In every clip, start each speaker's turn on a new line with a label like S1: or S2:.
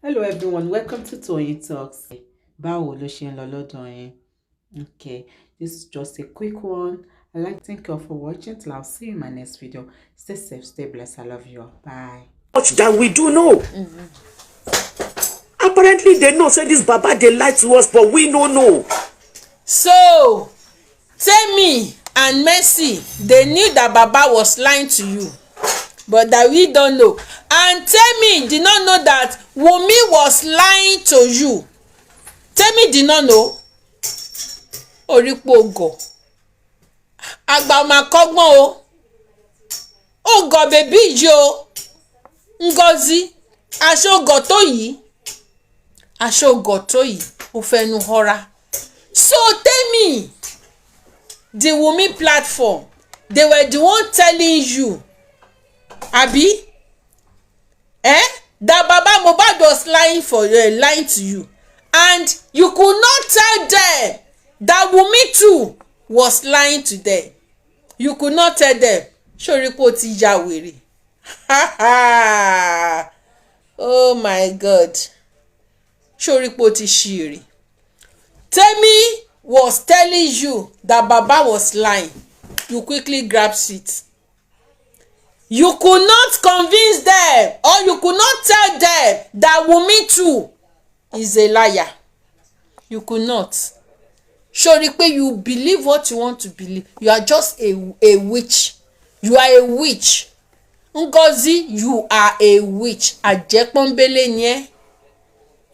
S1: Hello everyone, welcome to Toyeen Talks. Báwo ló ṣe ń lọ lọ́dọ̀ yín? Okay, this is just a quick one. I'd like to thank you all for watching. Till I'll see you in my next video. Stay safe, stay blessed. I love you all. Bye.
S2: Much that we do know. Apparently, they know say this Baba they lie to us, but we don't know.
S3: So, Temi and Mercy, they knew that Baba was lying to you, but that we don't know. And Temi did not know that Wunmi was lying to you. Temi did not know. Oripo go. Agba ma kọ́gbọ́n o. O go baby jo. Ngozi. Aṣọ́gọ̀ tó yìí. Aṣọ́gọ̀ tó yìí. Ó fẹnu họra. So Temi, the Wunmi platform, they were the one telling you, Abi, that Baba Muhbad was lying to you, and you could not tell them that Wunmi too was lying to them. You could not tell them. Shoripo ti ya wèrè. Ha ha! Oh my God! Shoripo ti ṣìrì. Temi was telling you that Baba was lying. You quickly grabbed it. You could not convince them, or you could not tell them that Wunmi too is a liar. You could not. Shoripe, you believe what you want to believe. You are just a witch. You are a witch. Ngozi, you are a witch. Ajekponbele nye.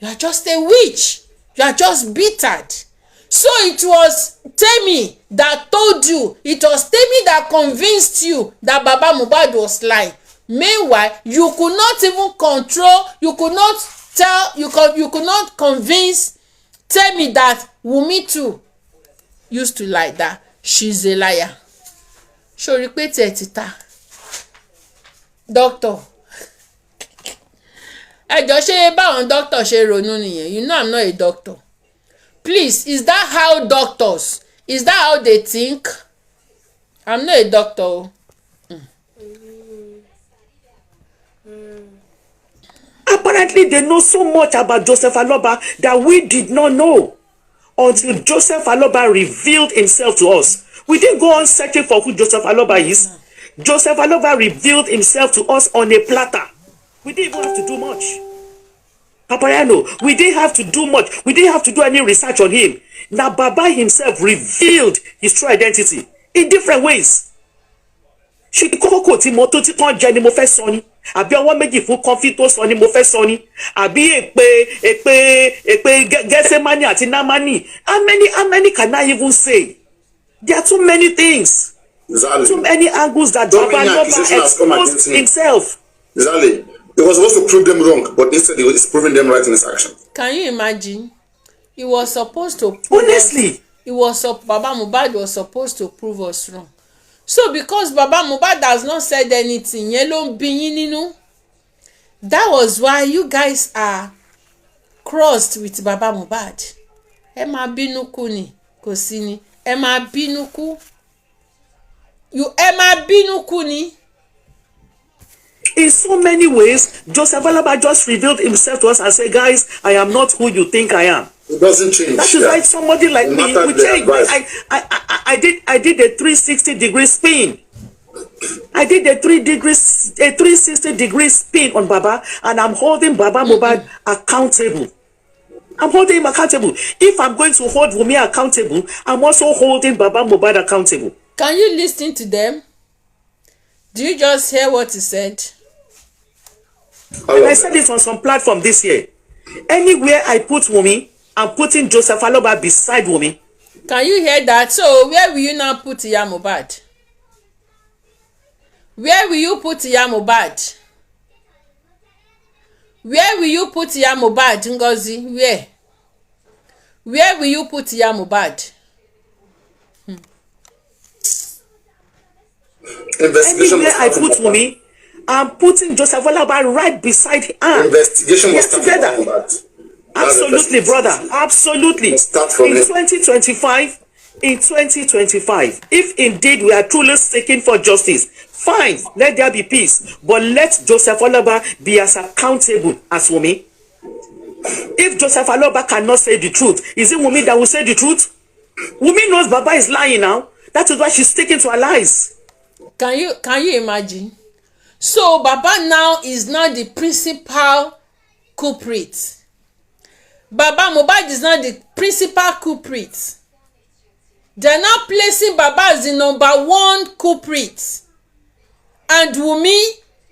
S3: You are just a witch. You are just bittered. So it was Temi that told you. It was Temi that convinced you that Baba Muhbad was lying. Meanwhile, you could not even control. You could not tell. You could not convince Temi that Wunmi too used to lie. That she's a liar. So repeat it, doctor. Ẹjọ́ ṣe báwọn doctor ṣe ronú nìyẹn. You know I'm not a doctor. Please, is that how doctors? Is that how they think? I'm not a doctor.
S2: Apparently, they know so much about Joseph Aloba that we did not know until Joseph Aloba revealed himself to us. We didn't go on searching for who Joseph Aloba is. Joseph Aloba revealed himself to us on a platter. We didn't even have to do much. Papayano, we didn't have to do much. We didn't have to do any research on him. Now Baba himself revealed his true identity in different ways. Ṣé kókó tí mo tó tí kan jẹ ni mo fẹ́ sọ ni? Àbí ọwọ́ méjì fún kọfí tó sọ ni mo fẹ́ sọ ni? Àbí èpè Gẹ́sẹ́mánì àti Námánì? How many can I even say? There are too many things. Exactly. Too many angles that Baba exposed himself.
S4: Exactly. He was supposed to prove them wrong, but instead he was proving them right in his action.
S3: Can you imagine? He was supposed to prove
S2: honestly.
S3: Baba Muhbad was supposed to prove us wrong. So because Baba Muhbad has not said anything, yẹn ló ń bí yín nínú. That was why you guys are crossed with Baba Muhbad. Ẹ máa bínú kú ni, kò sí ni. Ẹ máa bínú kú. Ẹ máa bínú kú ni.
S2: In so many ways, Joseph Aloba just revealed himself to us and said, guys, I am not who you think I am.
S4: It doesn't change.
S2: That is like somebody like me would change. I did a 360-degree spin. I did a 360-degree spin on Baba, and I'm holding Baba Muhbad accountable. I'm holding him accountable. If I'm going to hold Wunmi accountable, I'm also holding Baba Muhbad accountable.
S3: Can you listen to them? Do you just hear what he said?
S2: And I said it on some platform this year. Anywhere I put Wunmi, I'm putting Joseph Aloba beside Wunmi.
S3: Can you hear that? So where will you now put Muhbad? Where will you put Muhbad? Where will you put Muhbad, Ngozi? Where? Where will you put Muhbad?
S2: Anywhere I put Wunmi, I'm putting Joseph Aloba right beside her.
S4: Investigation was
S2: together. Absolutely, brother. Absolutely. In 2025, if indeed we are truly seeking for justice, fine, let there be peace. But let Joseph Aloba be as accountable as Wunmi. If Joseph Aloba cannot say the truth, is it Wunmi that will say the truth? Wunmi knows Baba is lying now. That is why she's sticking to her lies.
S3: Can you imagine? So Baba now is now the principal culprit. Baba Muhbad is now the principal culprit. They are now placing Baba as the number one culprit. And Wunmi,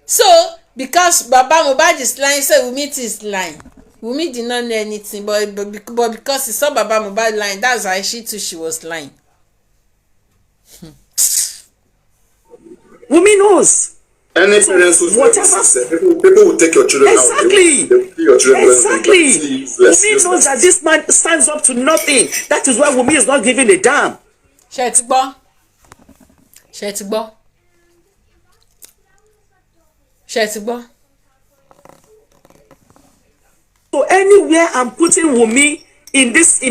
S3: so because Baba Muhbad is lying, so Wunmi is lying. Wunmi did not know anything, but because he saw Baba Muhbad lying, that's why she was lying.
S2: Wunmi knows.
S4: Any parents who people will take your children
S2: exactly.
S4: out. They will kill your children.
S2: Exactly. Wunmi knows that this man stands up to nothing. That is why Wunmi is not giving a damn.
S3: Ṣé ti gbọ́? Ṣé ti gbọ́? Ṣé ti gbọ́?
S2: So anywhere I'm putting Wunmi in this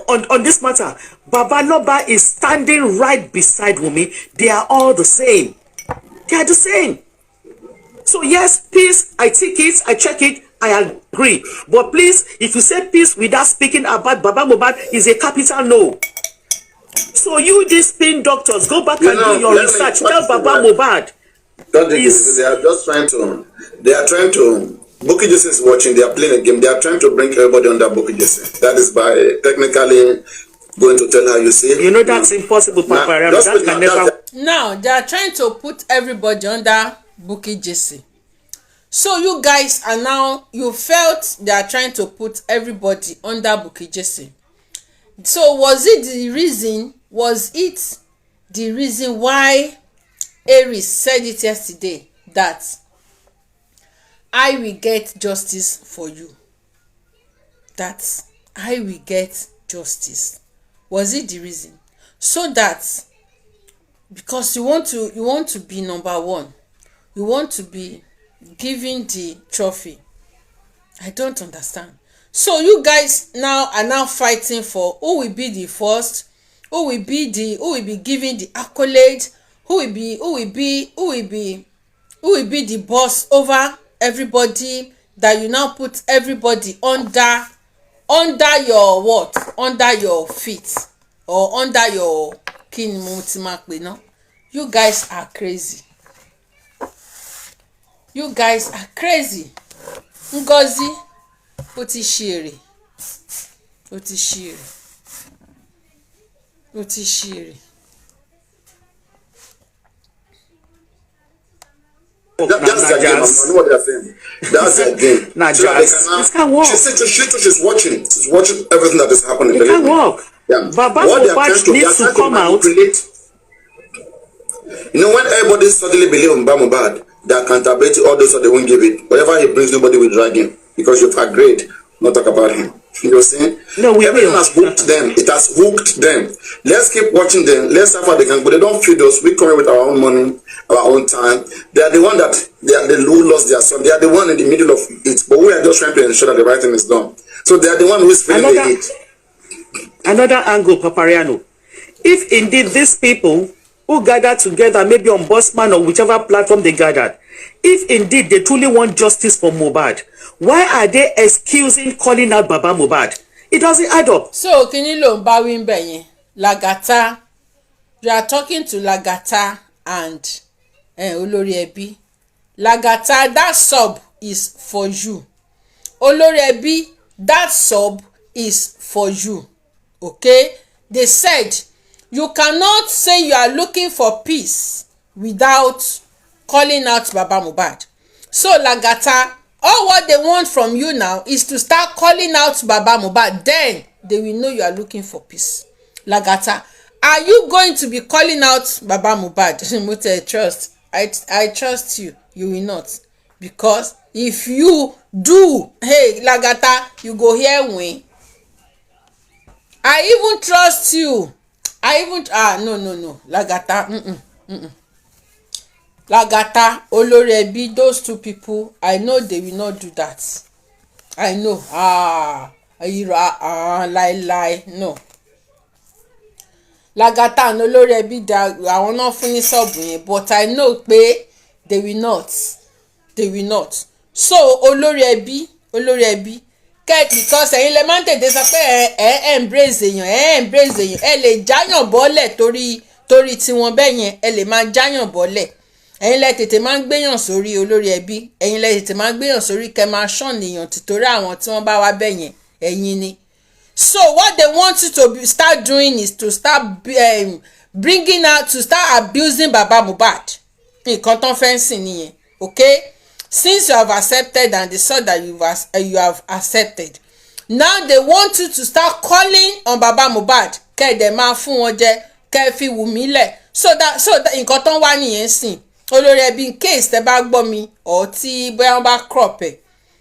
S2: on this matter, Baba Loba is standing right beside Wunmi. They are all the same. They are the same. So yes, peace, I take it, I check it, I agree. But please, if you say peace without speaking about Baba Muhbad, is a capital no. So you, these spin doctors, go back and do your research. Tell Baba Muhbad.
S4: They are just trying to. Bukky Jesse is watching. They are playing a game. They are trying to bring everybody under Bukky Jesse. That is by technically going to tell her. You see.
S2: You know that's impossible, Papa. That can never.
S3: Now they are trying to put everybody under Bukky Jesse. So you guys are now, you felt they are trying to put everybody under Bukky Jesse. So was it the reason why Aries said it yesterday that I will get justice for you? That I will get justice. Was it the reason? So that because you want to be number one, you want to be given the trophy. I don't understand. So you guys now are now fighting for who will be the first, who will be given the accolade, who will be the boss over everybody, that you now put everybody under your what? Under your feet or under your king multimakwe, no? You guys are crazy. You guys are crazy. Ngozi, ó ti ṣèrè. Ó ti ṣèrè. Ó ti ṣèrè.
S4: That's their game. I know what they're saying. That's their game.
S2: Nah, this can work.
S4: She's watching. She's watching everything that is happening.
S2: It can work.
S4: Yeah.
S2: Baba Muhbad needs to come out.
S4: You know, when everybody suddenly believe in Baba Muhbad, the accountability, all those, so they won't give it. Whatever he brings, nobody will drag him because you've agreed not talk about him. You know what I'm saying? No, everything has hooked them. It has hooked them. Let's keep watching them. Let's have what they can, but they don't feed us. We come in with our own money, our own time. They are the one that they are the who lost their son. They are the one in the middle of it. But we are just trying to ensure that the right thing is done. So they are the one who is feeling the heat.
S2: Another angle, Papariano. If indeed these people who gathered together, maybe on Bossman or whichever platform they gathered, if indeed they truly want justice for Muhbad, why are they excusing calling out Baba Muhbad? It doesn't add up.
S3: So kini lo ń bá wí ń bẹ̀ yẹn? Lagata, you are talking to Lagata and Olórí Ẹbí. Lagata, that sub is for you. Olórí Ẹbí, that sub is for you. Okay? They said you cannot say you are looking for peace without calling out Baba Muhbad. So Lagata, all what they want from you now is to start calling out Baba Muhbad. Then they will know you are looking for peace. Lagata, are you going to be calling out Baba Muhbad? Trust. I trust you. You will not. Because if you do, hey Lagata, you go hear me. I even trust you. No. Lagata, Lagata, Olórí Ẹbí, those two people, I know they will not do that. I know. Lie. No. Lagata and Olórí Ẹbí, àwọn náà fún ní sọ́ọ̀bù yẹn, but I know pé they will not. So Olórí Ẹbí, because ẹ̀yin lè máa ń tètè sọ pé ẹ embrace èèyàn ẹ lè jáyàn bọ́lẹ̀ torí tiwọn bẹ́ẹ̀ yẹn ẹ lè máa jáyàn bọ́lẹ̀ ẹ̀yin lẹ tètè máa ń gbéyàn sórí olórí ẹbí ẹ̀yin lẹ tètè máa ń gbéyàn sórí kẹ́ máa ṣọ́ọ̀nì èèyàn tìtorí àwọn tí wọ́n bá wá bẹ́ẹ̀ yẹn ẹ̀yin ni. So what they want you to start doing is to start bringing out, to start abusing Baba Muhbad. Nǹkan tán fẹ́ sìn nìyẹn, okay? Since you have accepted and they saw that you have accepted, now they want you to start calling on Baba Muhbad. Kẹ́ ẹ̀ dẹ̀ máa fún wọn jẹ, kẹ́ ẹ fi Wunmi lẹ̀. So that nǹkan tán wá nìyẹn sìn. Olórí ẹbí in case tẹ́ bá gbọ́ mi or tí bóyá wọ́n bá crop ẹ̀.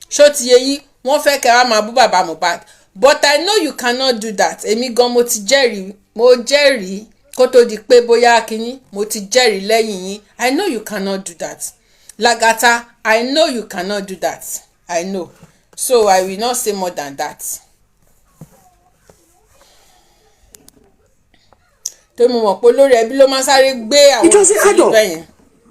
S3: Ṣó ti yé yín, wọ́n fẹ́ kẹ́ wá máa bú Baba Muhbad. But I know you cannot do that. Èmi gan mo ti jẹ́rìí kó tó di pé bóyá kínní mo ti jẹ́rìí lẹ́yìn yín. I know you cannot do that. Lagata, I know you cannot do that. I know. So I will not say more than that. Tó mo mọ̀ pé olórí ẹbí ló máa sáré gbé àwọn ìṣẹ̀lẹ̀ bẹ́yẹn.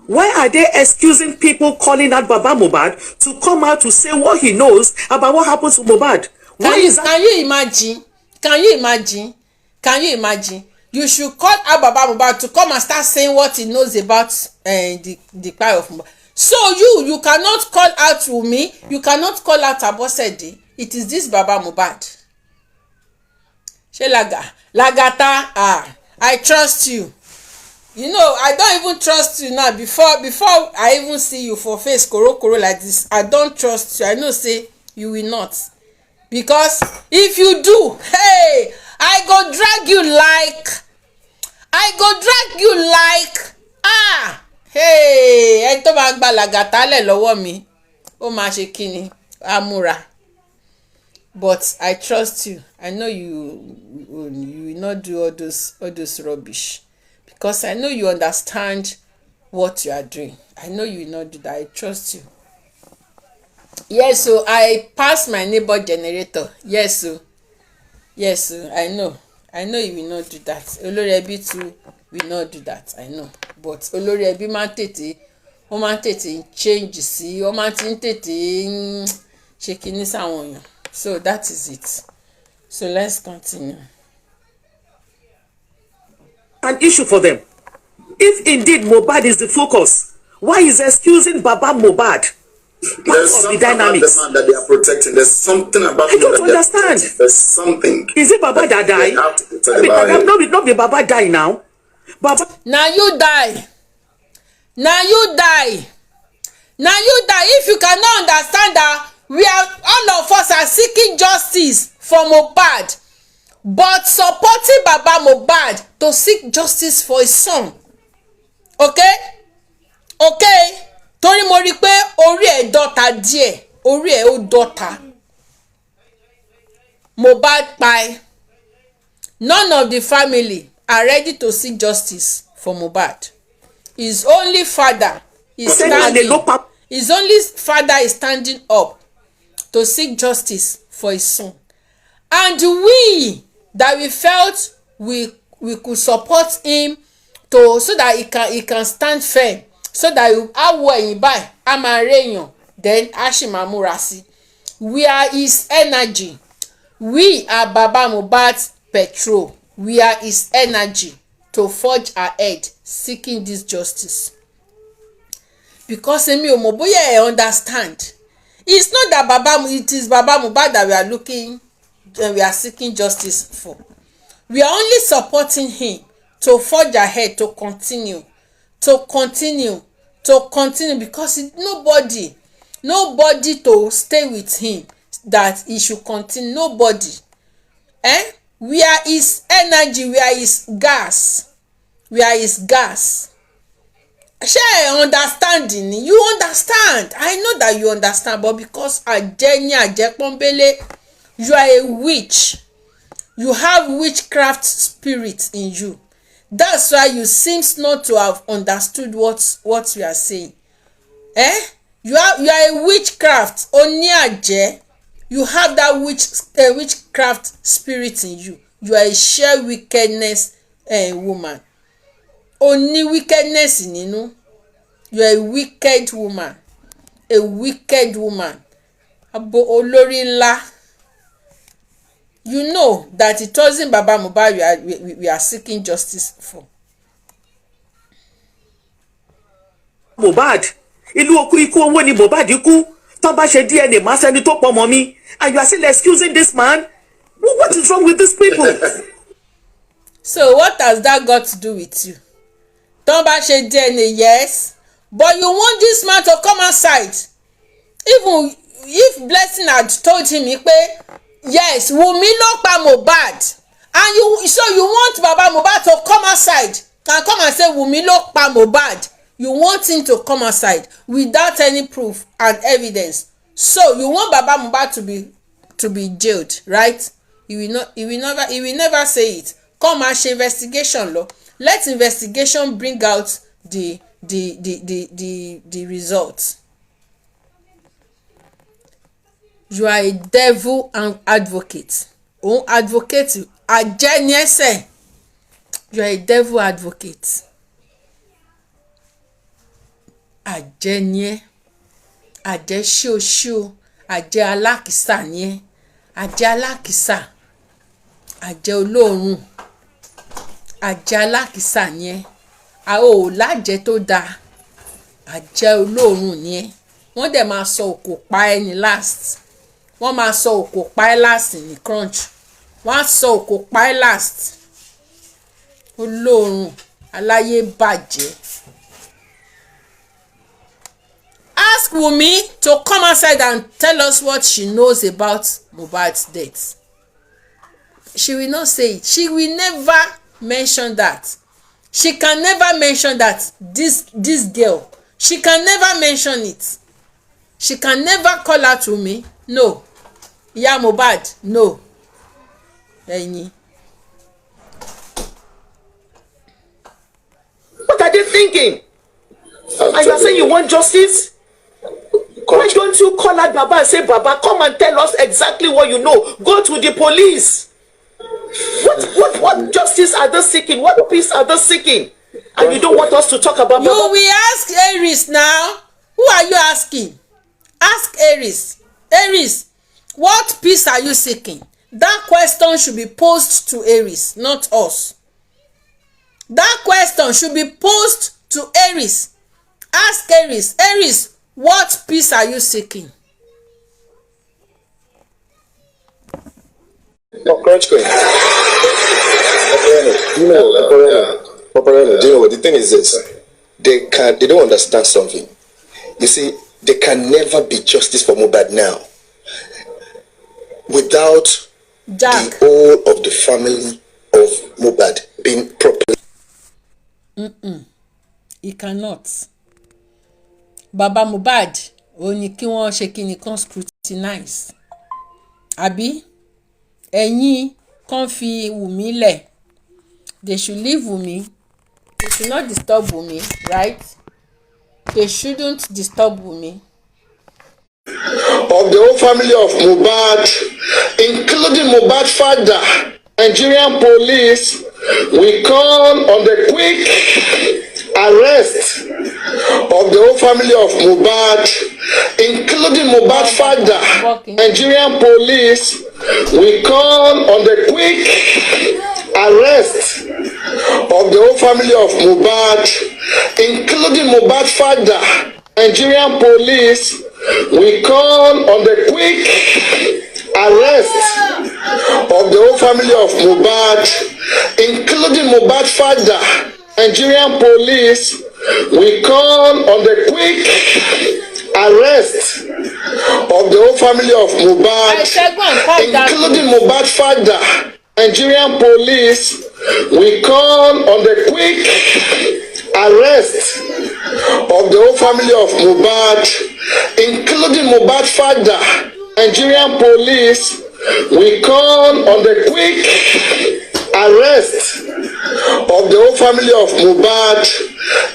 S2: Why are they excusing people calling out Baba Muhbad to come out to say what he knows about what happened to Muhbad?
S3: Can you imagine? Can you imagine? Can you imagine? You should call out Baba Muhbad to come and start saying what he knows about the cry of Muhbad. So you cannot call out Wunmi, you cannot call out Abosede. It is this Baba Muhbad. Lagata, I trust you. You know, I don't even trust you now. Before I even see you for face koro like this, I don't trust you. I know say you will not. Because if you do, hey, I go drag you like hey, ẹ tó bá gba Lagata lẹ̀ lọ́wọ́ mi ó máa ṣe kíni amúra. But I trust you. I know you will not do all those rubbish because I know you understand what you are doing. I know you will not do that. I trust you. Yes, so I passed my neighbor generator. Yes, so I know you will not do that. Olórí ẹbí too will not do that. I know, but olórí ẹbí máa ń tètè change sí, ó máa ń tètè ṣe kíní sáwọn èèyàn. So that is it. So let's continue.
S2: An issue for them. If indeed Muhbad is the focus, why is excusing Baba Muhbad?
S4: There's something about the man that they are protecting. There's something about
S2: I don't understand.
S4: There's something.
S2: Is it Baba that died? Not the Baba die now. Baba.
S3: Now you die. If you cannot understand that all of us are seeking justice for Muhbad, but supporting Baba Muhbad to seek justice for his son. Okay? Torí mo rí pé orí ẹ̀ dọ́ta díẹ̀, orí ẹ̀ ó dọ́ta. Muhbad pai. None of the family are ready to seek justice for Muhbad. His only father is standing up to seek justice for his son. And we that we felt we could support him so that he can stand firm. So that awo ẹ̀yìn báyìí a máa réyàn then a sì máa múra sí. We are his energy. We are Baba Muhbad's petrol. We are his energy to forge ahead seeking this justice. Because èmi ò mọ̀ bóyá ẹ understand. It's not that it is Baba Muhbad that we are looking and we are seeking justice for. We are only supporting him to forge ahead, to continue because nobody to stay with him that he should continue. Nobody. We are his energy, we are his gas. Ṣé understanding? You understand. I know that you understand, but because ajẹ́pọ́nbélé, you are a witch. You have witchcraft spirit in you. That's why you seems not to have understood what we are saying. You are a witchcraft. Oni you have that witchcraft spirit in you. You are a sheer wickedness woman. Only wickedness nínú. You are a wicked woman. Abo olórí ńlá. you know that it wasn't Baba Mohbad we are seeking justice for.
S2: Muhbad, ìlú okú ikú owó ni Muhbad kú. Tó bá ṣe DNA máa sẹ́ni tó pọ̀ mọ́ mi, and you are still excusing this man. What is wrong with these people?
S3: So what has that got to do with you? Tó bá ṣe DNA, yes, but you want this man to come outside. Even if Blessing had told him pé yes, Wunmi ló pa Mohbad, and you want Baba Mohbad to come outside, can come and say Wunmi ló pa Mohbad. You want him to come outside without any proof and evidence. So you want Baba Mohbad to be jailed, right? He will never say it. Come and ṣe investigation law. Let investigation bring out the results. You are a devil and advocate. Òun advocate àjẹ́ ni ẹ́. You are a devil advocate. Àjẹ́ ni ẹ́. Àjẹ́ ṣóṣó. Àjẹ́ alákìsà ni ẹ́. Àjẹ́ alákìsà. Àjẹ́ olóòórùn. Àjẹ́ alákìsà ni ẹ́. A ò lájẹ́ tó dáa. Àjẹ́ olóòórùn ni ẹ́. Wọ́n dẹ̀ máa sọ òkò pa ẹ́ ní last. Wọ́n máa sọ òkò pa ẹ́ last ní crunch. Wọ́n á sọ òkò pa ẹ́ last. Olóòórùn aláyé bàjẹ́. Ask Wunmi to come outside and tell us what she knows about Mohbad's death. She will not say it. She will never mention that. She can never mention that. This girl, she can never mention it. She can never call out Wunmi. No. Ìyá Mohbad, no. Ẹ̀yin.
S2: What are they thinking? And you are saying you want justice? Why don't you call out Baba and say, Baba, come and tell us exactly what you know? Go to the police. What justice are they seeking? What peace are they seeking? And you don't want us to talk about Baba?
S3: You will ask Aries now. Who are you asking? Ask Aries. Aries, what peace are you seeking? That question should be posed to Aries, not us. That question should be posed to Aries. Ask Aries. Aries, what peace are you seeking?
S4: No, Crunch Queen. Do you know what the thing is this? They don't understand something. You see, there can never be justice for Muhbad now without
S3: Jack.
S4: the whole of the family of Muhbad being properly.
S3: He cannot. Baba Muhbad ó ní kí wọ́n ṣe kí ni kan scrutinize. Àbí ẹ̀yin kan fi Wunmi lẹ̀. They should leave Wunmi. They should not disturb Wunmi, right? They shouldn't disturb Wunmi.
S4: Of the whole family of Muhbad, including Muhbad's father, Nigerian police, we call on the quick arrest of the whole family of Muhbad, including Muhbad's father, Nigerian police, we call on the quick arrest of the whole family of Muhbad, including Muhbad's father, Nigerian police, we call on the quick arrest of the whole family of Muhbad, including Muhbad's father, Nigerian police, we call on the quick arrest of the whole family of Muhbad, including Muhbad's father, Nigerian police, we call on the quick arrest of the whole family of Muhbad, including Muhbad's father, Nigerian police, we call on the quick arrest of the whole family of Muhbad,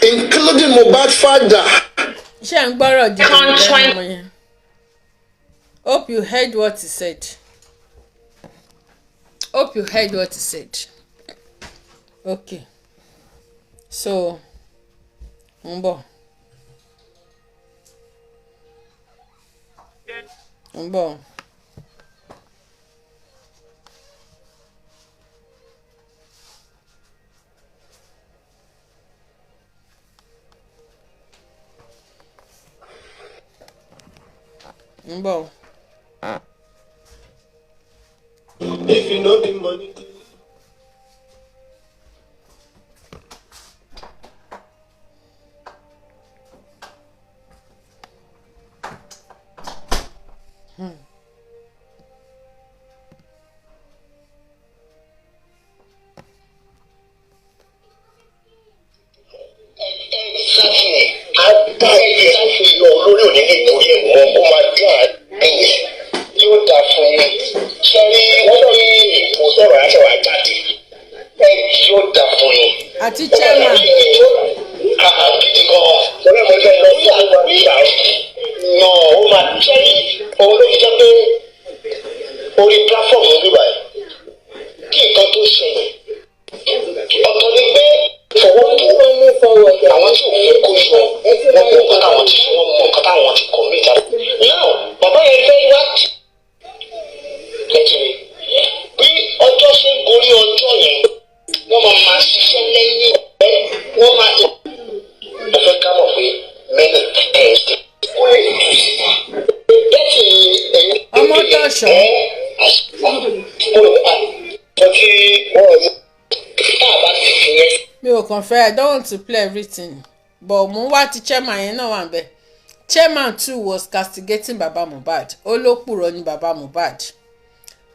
S4: including Muhbad's father.
S3: Ṣé ń gbọ́rọ̀ jù lẹ́nu yẹn? Hope you heard what he said. Hope you heard what he said. Okay. So, ń bọ̀. Mbo.
S5: If you know the money.
S3: Àti chairman.
S5: Orí platform ló bí báyìí kí nǹkan tó ṣẹlẹ̀ ọ̀tọ̀ ni pé fọwọ́ tó àwọn tí ò fẹ́ kó sọ wọn mọ nǹkan táwọn ti wọn mọ nǹkan táwọn ti commit now bàbá yẹn fẹ́ wá kẹtìrì bí ọjọ́ ṣe ń gorí ọjọ́ yẹn wọ́n máa ṣiṣẹ́ lẹ́yìn wọ́n máa mo fẹ́ ká mọ̀ pé mẹ́nà tẹ̀sí ó lè tù síta bẹ́ẹ̀ni ẹ̀yìn
S3: Ọmọ Tọ́ṣọ̀. Mi ò kàn fẹ́, I don't want to play everything, but mo wá ti chairman yẹn náà wà ń bẹ̀. Chairman too was castigating Baba Muhbad. Ó ló purọ́ ní Baba Muhbad.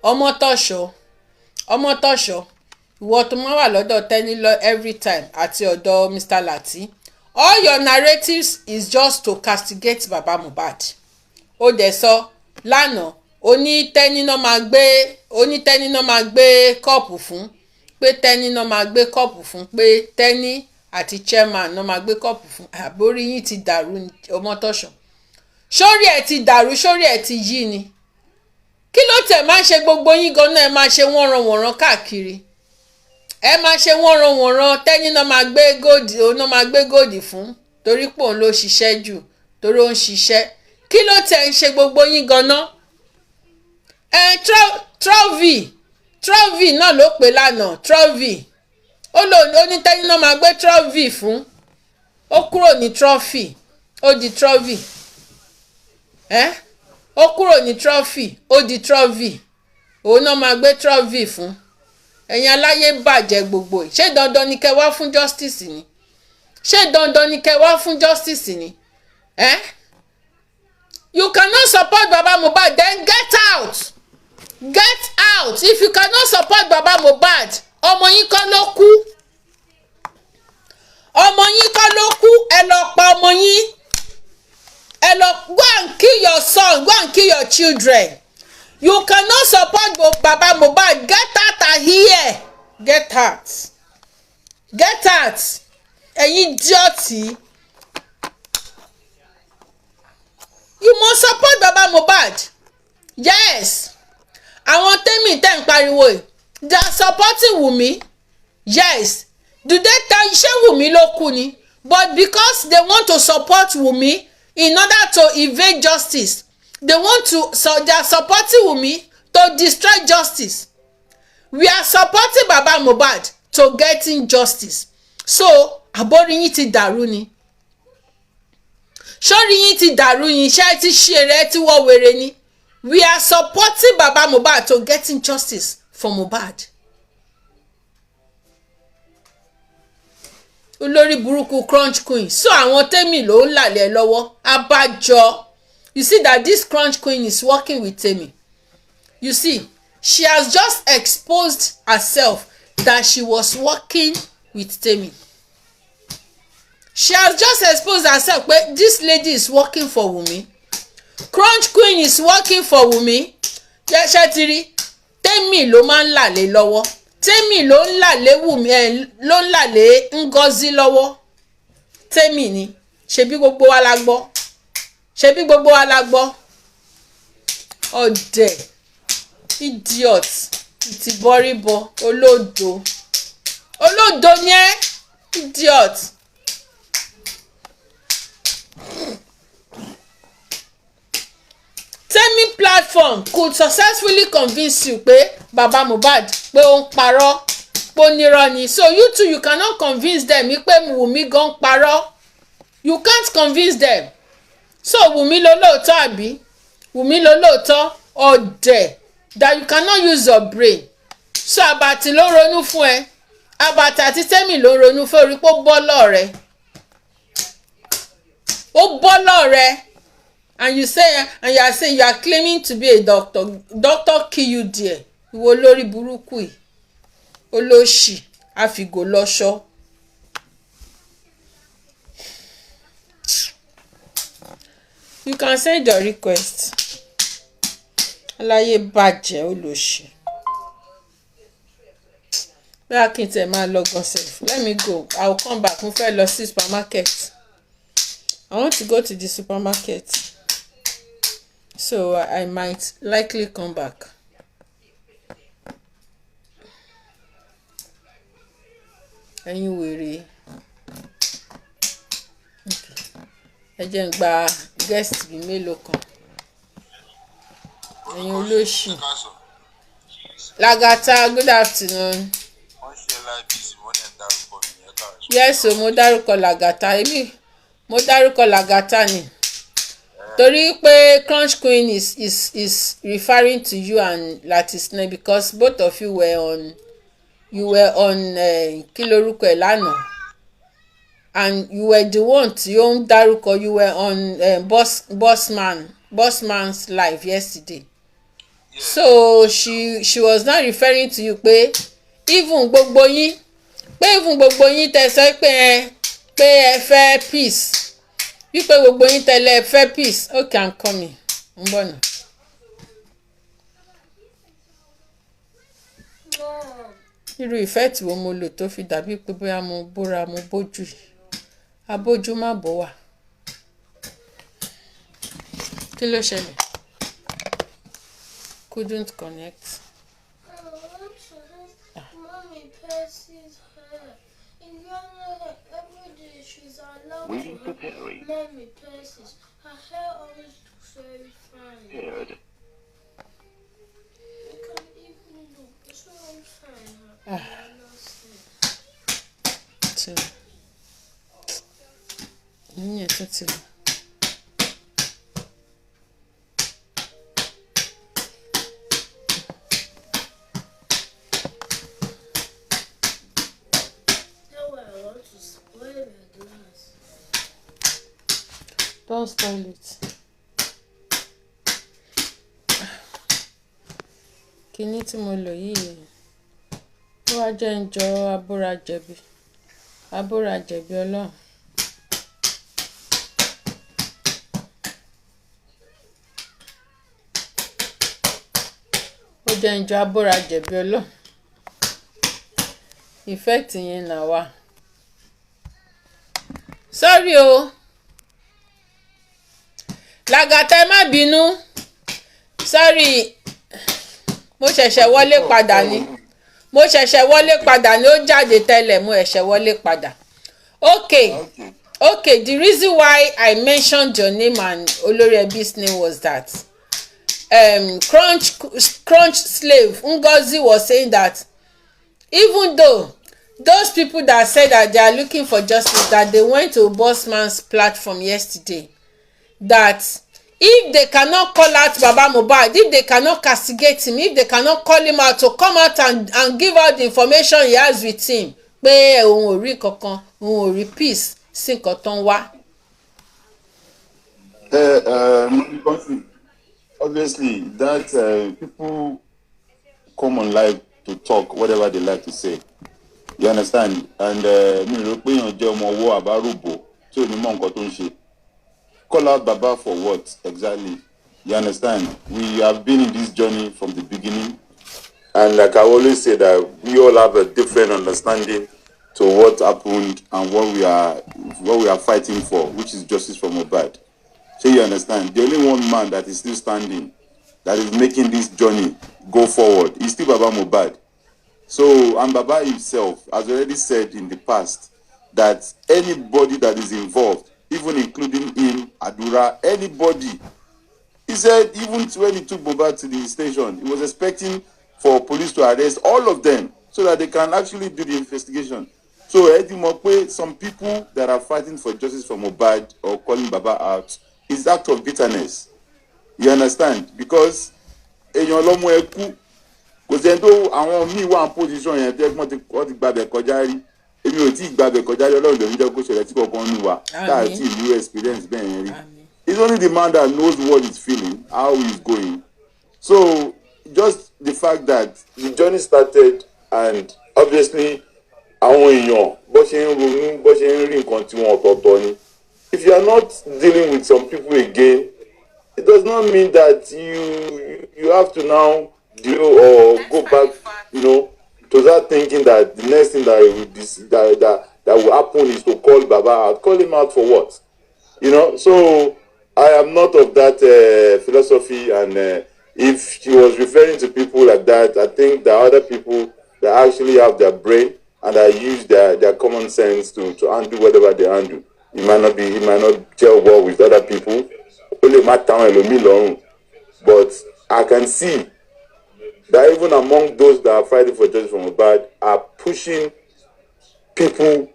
S3: Ọmọ Tọ́ṣọ̀, ìwọ tó máa wà lọ́dọ̀ Tẹ́nílọ́ every time àti ọ̀dọ̀ Mr. Lati. All your narratives is just to castigate Baba Muhbad. Ó dẹ̀ sọ lánàá onítẹ́ni náà máa gbé kọ́ọ̀pù fún pé Tẹ́ni náà máa gbé kọ́ọ̀pù fún pé Tẹ́ni àti chairman náà máa gbé kọ́ọ̀pù fún àbórí yín ti dàrú Ọmọ Tọ́ṣọ̀. Sórí ẹ̀ ti dàrú, sórí ẹ̀ ti yí ni. Kí ló tẹ̀ máa ṣe gbogbo yín gan-an ẹ máa ṣe wọ́nranwọ̀nran káàkiri. Ẹ máa ṣe wọ́nranwọ̀nran Tẹ́ni náà máa gbé góòdì fún torí pé òun ló ṣiṣẹ́ jù torí ó ń ṣiṣẹ́. Kí ló tẹ̀ ń ṣe gbogbo yín gan-an? Trophy náà ló pè lánàá trophy. Ó ní Tẹ́ni náà máa gbé trophy fún. Ó kúrò ní trophy ó di trophy. Ó kúrò ní trophy ó di trophy. Òun náà máa gbé trophy fún. Ẹ̀yin aláyé bàjẹ́ gbogbo yìí. Ṣé dandan ni kẹ́ wá fún justice ni? Ṣé dandan ni kẹ́ wá fún justice ni? You cannot support Baba Muhbad, then get out. Get out. If you cannot support Baba Muhbad, ọmọ yín kọ́ ló kú. Ọmọ yín kọ́ ló kú. Ẹ lọ pa ọmọ yín. Ẹ lọ go and kill your son, go and kill your children. You cannot support Baba Muhbad. Get out of here. Get out. Get out. Ẹ̀yin idiot. You must support Baba Muhbad. Yes. Àwọn tèmi tẹ́ ń pariwo yìí. They are supporting Wunmi. Yes. Do they tell you ṣé Wunmi ló kú ni? But because they want to support Wunmi in order to evade justice, they are supporting Wunmi to destroy justice. We are supporting Baba Muhbad to getting justice. So àbórí yín ti dàrú ni. Sórí yín ti dàrú yín, ṣé ti ṣe rẹ̀ ti wọ́ wèrè ni. We are supporting Baba Muhbad to getting justice for Muhbad. Olórí burúkú crunch queen. So àwọn Temi ló ń lálẹ́ lọ́wọ́. Abájọ. You see that this crunch queen is working with Temi. You see, she has just exposed herself that she was working with Temi. She has just exposed herself pé this lady is working for Wunmi. Crunch queen is working for Wunmi. Ṣé ti rí? Temi ló máa ń lálẹ́ lọ́wọ́. Temi ló ń lálẹ́ Wunmi ló ń lálẹ́ Ngozi lọ́wọ́. Temi ni. Ṣebí gbogbo wa la gbọ́. Ṣebí gbogbo wa la gbọ́. Ọ̀dẹ̀. Idiot. Ìtìbọ̀rìbọ̀. Olódo. Olódo ni ẹ́. Idiot. Temi platform could successfully convince you pé Baba Muhbad pé ó ń parọ́ pé ó nírọ́ ni. So you too, you cannot convince them pé Wunmi gan parọ́. You can't convince them. So Wunmi ló lóòótọ́ àbí? Wunmi ló lóòótọ́ ọ̀dẹ̀ that you cannot use your brain. So Àbàtì ló ronú fún ẹ, Àbàtì àti Tẹ́mi ló ronú fún orí pé ó bọ́ lọ́ọ̀rẹ́, ó bọ́ lọ́ọ̀rẹ́, and you are saying you are claiming to be a doctor kill you there. Ìwọ lórí burúkú yìí olóṣì àfìgò lọ́ṣọ́. You can send your request. Aláyé bàjẹ́ olóṣì. Bẹ́ẹ̀ kí n tẹ̀ máa lọ gan sef. Let me go. I will come back. Mo fẹ́ lọ sí supermarket. I want to go to the supermarket. So I might likely come back. Ẹ̀yin wèrè. Ẹ jẹ́ n gba guest bíi mélòó kan. Ẹ̀yin olóṣì. Lagata, good afternoon. Yes, o mo dárúkọ Lagata. Èmi mo dárúkọ Lagata ni. Torí pé Crunch Queen is referring to you and Lati because both of you were on kí lorúkọ ẹ̀ lánàá, and you were the one tí ó ń dárúkọ, you were on bossman's live yesterday. Yeah. So she was not referring to you pé even gbogbo yín tẹ́ sọ pé ẹ fẹ́ peace, wípé gbogbo yín tẹ́lẹ̀ fẹ́ peace. Okay, I'm coming. ń bọ̀ nà. Irú ìfẹ́ tí mo lò tó fi dàbí pé bóyá mo bóra mo bójú abójú má bọ̀ wá. Kí ló ṣẹlẹ̀? Couldn't connect.
S2: Waiting for Jeri.
S5: Mommy purses. Her hair always looks very fine.
S2: Good.
S5: You can even look. It's all fine.
S3: So, that's it. Don't spoil it. Kíní tí mo lò yìí ó wá jẹ́ ń jọ abórajẹ̀bi Ọlọ́run. Ó jẹ́ ń jọ abórajẹ̀bi Ọlọ́run. Ìfẹ́ tìyẹn náà wà. Sorry o. Lagata ẹ má bínú. Sorry. Mo ṣẹ̀ṣẹ̀ wọlé padà ni. Ó jáde tẹ́lẹ̀ mo ṣẹ̀ṣẹ̀ wọlé padà. Okay, the reason why I mentioned your name and Olórí Ẹbí's name was that Crunch Slave Ngozi was saying that even though those people that said that they are looking for justice, that they went to Bossman's platform yesterday, that if they cannot call out Baba Muhbad, if they cannot castigate him, if they cannot call him out to come out and give out the information he has with him, pé òun ò rí kankan, òun ò rí peace sí nǹkan tó ń wá.
S6: Obviously, that people come on live to talk whatever they like to say. You understand? And mi rò pé èèyàn jẹ́ ọmọ ọwọ́ àbáròbó tí ò ní mọ nǹkan tó ń ṣe. Call out Baba for what exactly? You understand? We have been in this journey from the beginning. And like I always say that we all have a different understanding to what happened and what we are fighting for, which is justice for Muhbad. So you understand? The only one man that is still standing, that is making this journey go forward, is still Baba Muhbad. So, and Baba himself has already said in the past that anybody that is involved, even including him, Adura, anybody, he said even when he took Muhbad to the station, he was expecting for police to arrest all of them so that they can actually do the investigation. So, Eddie Mokwe, some people that are fighting for justice for Muhbad or calling Baba out, is act of bitterness. You understand? Because èèyàn lọ́mọ ẹ kú kò sẹ́ni tó àwọn míì wà ní position yẹn tẹ́ wọ́n ti gbàbẹ̀ kọjá rí èmi ò tí ì gbàbẹ̀ kọjá rí ọlọ́run lòún jẹ́ kó ṣẹlẹ̀ tí kankan nù wá táà tí ìlú experience bẹ́ẹ̀ yẹn rí. It's only the man that knows what he's feeling, how he's going. So just the fact that the journey started and obviously àwọn èèyàn bó ṣe ń ronú bó ṣe ń rí nǹkan tí wọn ọ̀tọ̀ọ̀tọ̀ ni. If you are not dealing with some people again, it does not mean that you have to now deal or go back, to that thinking that the next thing that will happen is to call Baba out. Call him out for what? So I am not of that philosophy, and if she was referring to people like that, I think there are other people that actually have their brain and that use their common sense to undo whatever they undo. It might not gel well with other people. But I can see that even among those that are fighting for justice from Muhbad are pushing people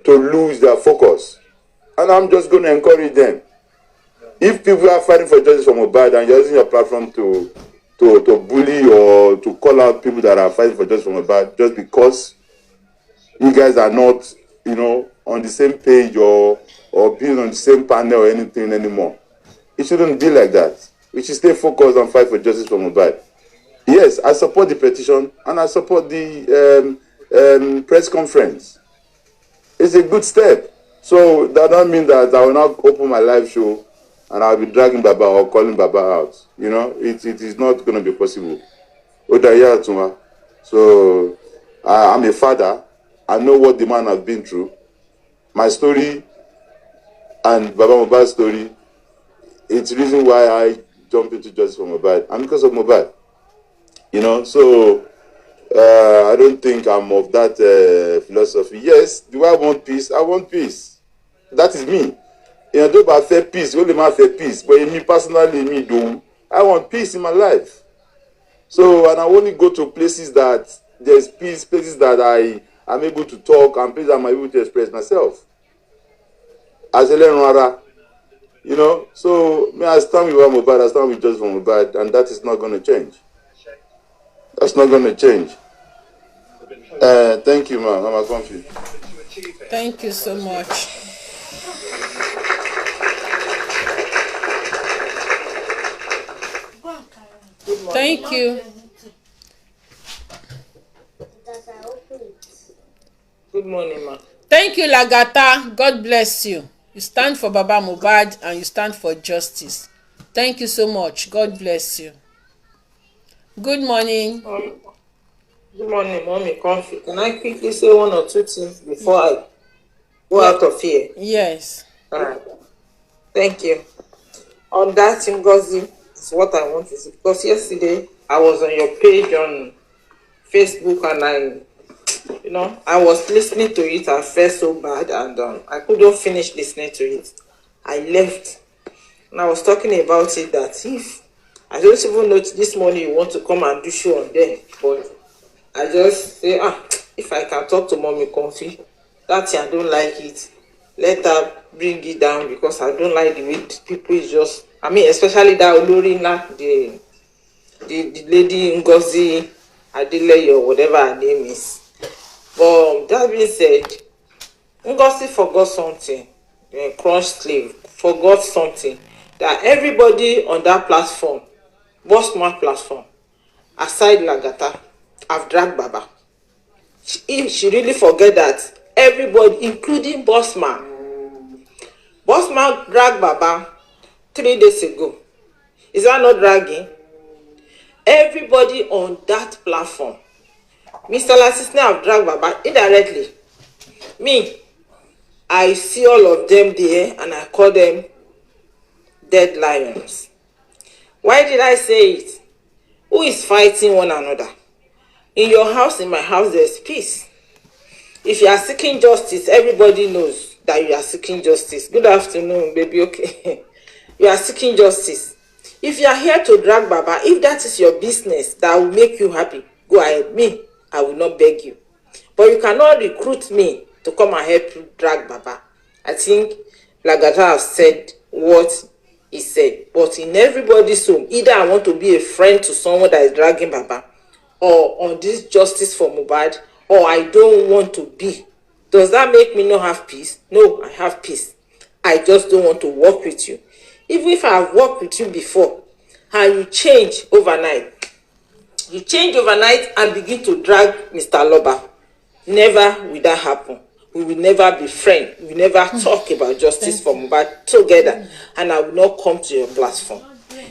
S6: to lose their focus. And I'm just going to encourage them. If people are fighting for justice from Muhbad and you're using your platform to bully or to call out people that are fighting for justice from Muhbad just because you guys are not, on the same page or being on the same panel or anything anymore, it shouldn't be like that. We should stay focused and fight for justice from Muhbad. Yes, I support the petition and I support the press conference. It's a good step. So that don't mean that I will not open my live show and I'll be dragging Baba or calling Baba out. It is not going to be possible. So I'm a father. I know what the man has been through. My story and Baba Muhbad's story, it's the reason why I jump into justice for Muhbad and because of Muhbad. So I don't think I'm of that philosophy. Yes, do I want peace? I want peace. That is me. Though I fear peace, only man fear peace. But me personally, I want peace in my life. So, and I only go to places that there's peace, places that I am able to talk, and places I'm able to express myself. As a learner, so I stand with Muhbad, I stand with justice for Muhbad, and that is not going to change. That's not going to change. Thank you, ma'am. I'm confused.
S3: Thank you so much. Thank you.
S7: Good morning, ma.
S3: Thank you, Lagata. God bless you. You stand for Baba Muhbad and you stand for justice. Thank you so much. God bless you. Good morning.
S7: Good morning, Mommy Comfy. Can I quickly say one or two things before I go out of here?
S3: Yes.
S7: All right. Thank you. On that, Ngozi, is what I want to say. Because yesterday, I was on your page on Facebook and I was listening to it. I felt so bad and I couldn't finish listening to it. I left. And I was talking about it that if I don't even know this morning you want to come and do show on them, but I just say, if I can talk to Mommy Comfy, that I don't like it. Let her bring it down because I don't like the way people is just. Especially that Olorina, the lady Ngozi Adeleye or whatever her name is. But that being said, Ngozi forgot something. Crunch slave forgot something that everybody on that platform, Bossman platform, aside Lagata, have dragged Baba. She really forget that everybody, including Bossman dragged Baba 3 days ago. Is that not dragging? Everybody on that platform, Mr. Lati have dragged Baba indirectly. Me, I see all of them there and I call them dead lions. Why did I say it? Who is fighting one another? In your house, in my house, there's peace. If you are seeking justice, everybody knows that you are seeking justice. Good afternoon, baby. Okay. You are seeking justice. If you are here to drag Baba, if that is your business that will make you happy, go ahead. Me, I will not beg you. But you cannot recruit me to come and help you drag Baba. I think Lagata have said what he said. But in everybody's home, either I want to be a friend to someone that is dragging Baba, or on this justice for Muhbad, or I don't want to be. Does that make me not have peace? No, I have peace. I just don't want to work with you. Even if I have worked with you before and you change overnight, and begin to drag Mr. Loba, never will that happen. We will never be friends. We will never talk about justice for Muhbad together, and I will not come to your platform.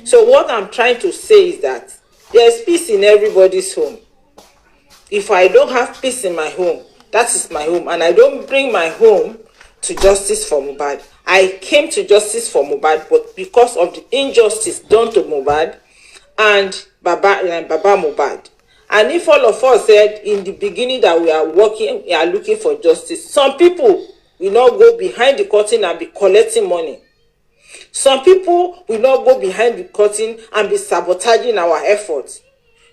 S7: So what I'm trying to say is that there's peace in everybody's home. If I don't have peace in my home, that is my home, and I don't bring my home to justice for Muhbad. I came to justice for Muhbad, but because of the injustice done to Muhbad and Baba Muhbad. And if all of us said in the beginning that we are looking for justice, some people will not go behind the curtain and be collecting money. Some people will not go behind the curtain and be sabotaging our efforts.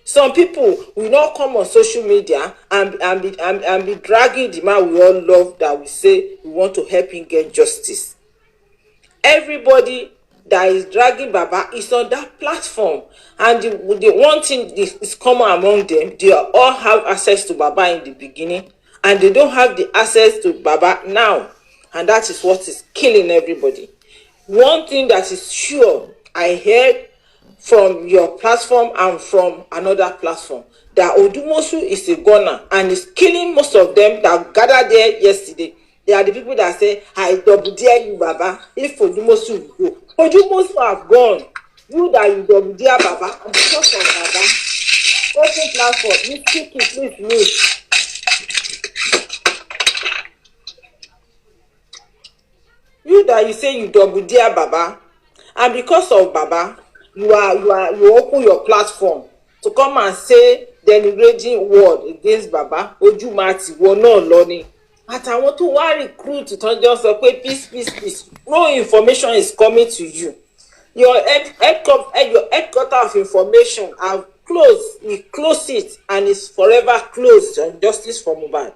S7: Some people will not come on social media and be dragging the man we all love, that we say we want to help him get justice. Everybody that is dragging Baba is on that platform, and the one thing is common among them: they all have access to Baba in the beginning, and they don't have the access to Baba now, and that is what is killing everybody. One thing that is sure, I heard from your platform and from another platform, that Odumosu is a gunner and is killing most of them that gathered there yesterday. They are the people that say, I double dare you, Baba, if Odumosu will go. Odumosu have gone. You that you double dare Baba, and because of Baba, open platform, you speak it, please. You that you say you double dare Baba, and because of Baba, you open your platform to come and say denigrating word against Baba. Ojúmọ́ wọ náà lọ ni. Àtàwọn tó wá recruit tó jọ sọ pé peace. No information is coming to you. Your headquarter of information are closed. We close it, and it's forever closed on justice for Muhbad.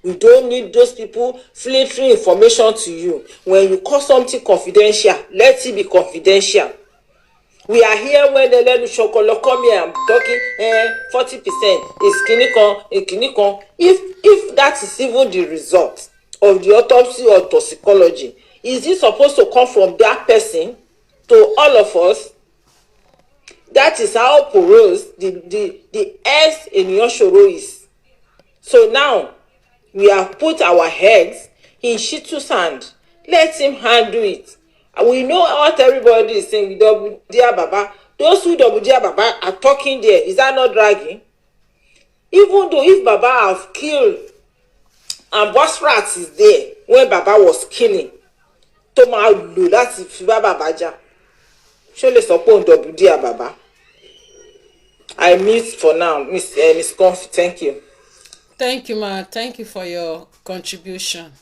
S7: We don't need those people filtering information to you. When you call something confidential, let it be confidential. We are here when the Lenu Shokolo come here and talking 40% is kinikon. If that is even the result of the autopsy or toxicology, is it supposed to come from that person to all of us? That is how porous the ex in Yoshoro is. So now we have put our heads in Shitu's hand. Let him handle it. We know what everybody is saying. Double dear Baba. Those who double dear Baba are talking there. Is that not dragging? Even though if Baba have killed and Bosrat is there when Baba was killing, Toma Lu, that's if Baba Baja. Surely support double dear Baba. I miss for now, Miss Confi. Thank you.
S3: Thank you, ma. Thank you for your contribution.